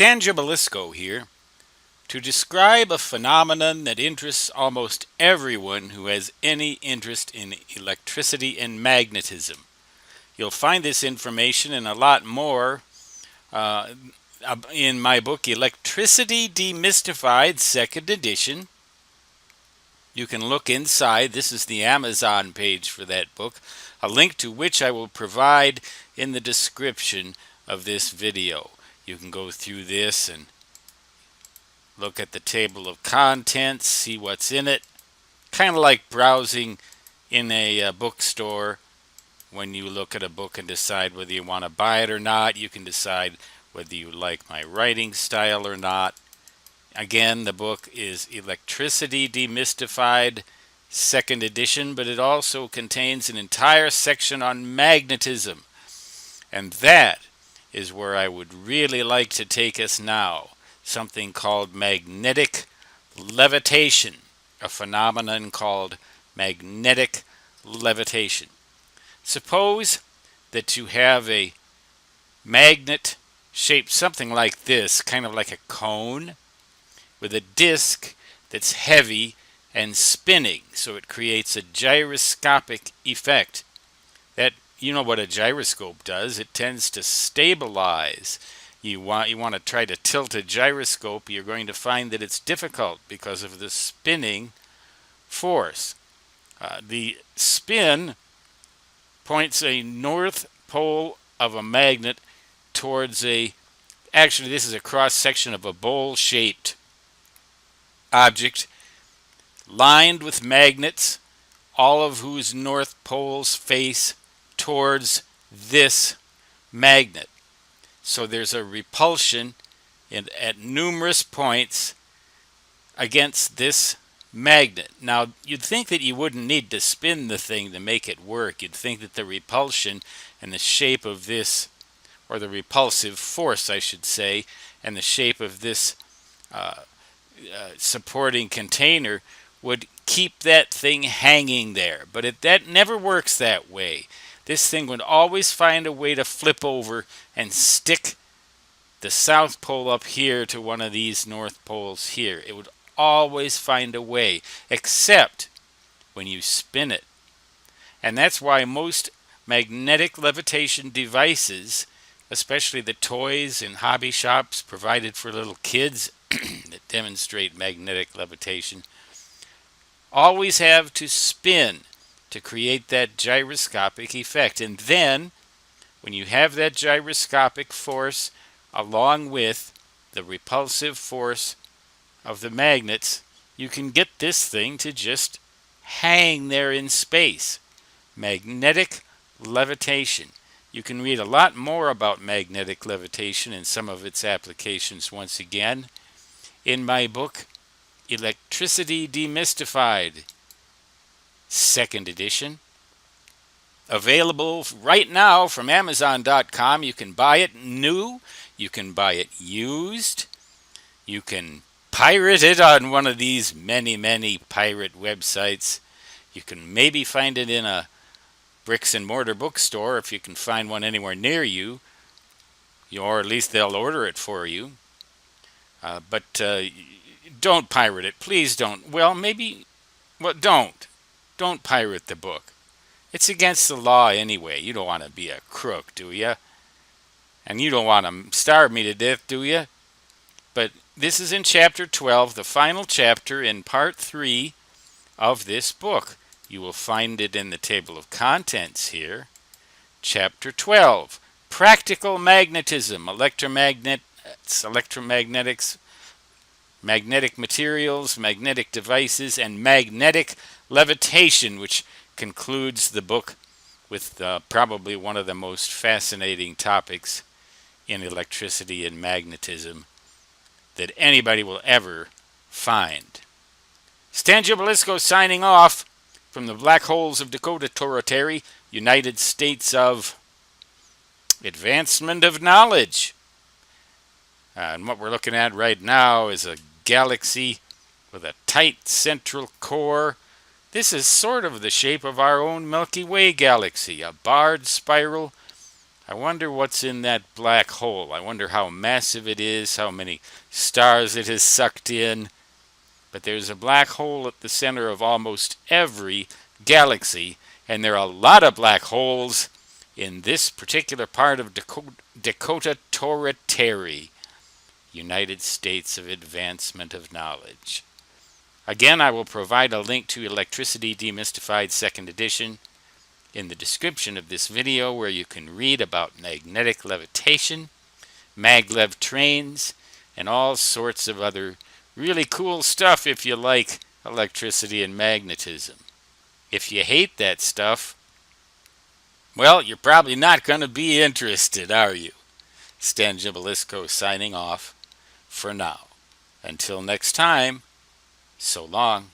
Stan Gibilisco here to describe a phenomenon that interests almost everyone who has any interest in electricity and magnetism. You'll find this information and a lot more uh, in my book, Electricity Demystified, second edition. You can look inside. This is the Amazon page for that book, a link to which I will provide in the description of this video. You can go through this and look at the table of contents, see what's in it. Kind of like browsing in a bookstore. When you look at a book and decide whether you want to buy it or not, you can decide whether you like my writing style or not. Again, the book is Electricity Demystified, second edition, but it also contains an entire section on magnetism. And that is where I would really like to take us now. Something called magnetic levitation, a phenomenon called magnetic levitation. Suppose that you have a magnet shaped something like this, kind of like a cone, with a disc that's heavy and spinning, so it creates a gyroscopic effect. That, you know what a gyroscope does, it tends to stabilize. You want to try to tilt a gyroscope, you're going to find that it's difficult because of the spinning force. The spin points a north pole of a magnet towards actually this is a cross section of a bowl-shaped object lined with magnets, all of whose north poles face towards this magnet. So there's a repulsion at numerous points against this magnet. Now, you'd think that you wouldn't need to spin the thing to make it work. You'd think that the repulsion and the shape of this, or the repulsive force, I should say, and the shape of this supporting container would keep that thing hanging there. But that never works that way. This thing would always find a way to flip over and stick the south pole up here to one of these north poles here. It would always find a way, except when you spin it. And that's why most magnetic levitation devices, especially the toys in hobby shops provided for little kids that demonstrate magnetic levitation, always have to spin to create that gyroscopic effect. And then, when you have that gyroscopic force along with the repulsive force of the magnets, you can get this thing to just hang there in space. Magnetic levitation. You can read a lot more about magnetic levitation and some of its applications once again in my book, Electricity Demystified, second edition. Available right now from Amazon.com. You can buy it new, you can buy it used, you can pirate it on one of these many pirate websites. You can maybe find it in a bricks and mortar bookstore if you can find one anywhere near you, or at least they'll order it for you. But don't pirate it. Please don't. Well, don't pirate the book. It's against the law anyway. You don't want to be a crook, do you? And you don't want to starve me to death, do you? But this is in chapter 12, the final chapter in part 3 of this book. You will find it in the table of contents here. Chapter 12, Practical Magnetism, Electromagnetics, Magnetic Materials, Magnetic Devices, and Magnetic Levitation, which concludes the book with probably one of the most fascinating topics in electricity and magnetism that anybody will ever find. Stan Gibilisco signing off from the black holes of Dakota Territory, United States of Advancement of Knowledge. And what we're looking at right now is a galaxy with a tight central core. This is sort of the shape of our own Milky Way galaxy, a barred spiral I wonder what's in that black hole. I wonder how massive it is, how many stars it has sucked in. But there's a black hole at the center of almost every galaxy, and there are a lot of black holes in this particular part of Dakota Territory, United States of Advancement of Knowledge. Again, I will provide a link to Electricity Demystified 2nd Edition in the description of this video, where you can read about magnetic levitation, maglev trains, and all sorts of other really cool stuff if you like electricity and magnetism. If you hate that stuff, well, you're probably not going to be interested, are you? Stan Gibilisco signing off for now. Until next time, so long.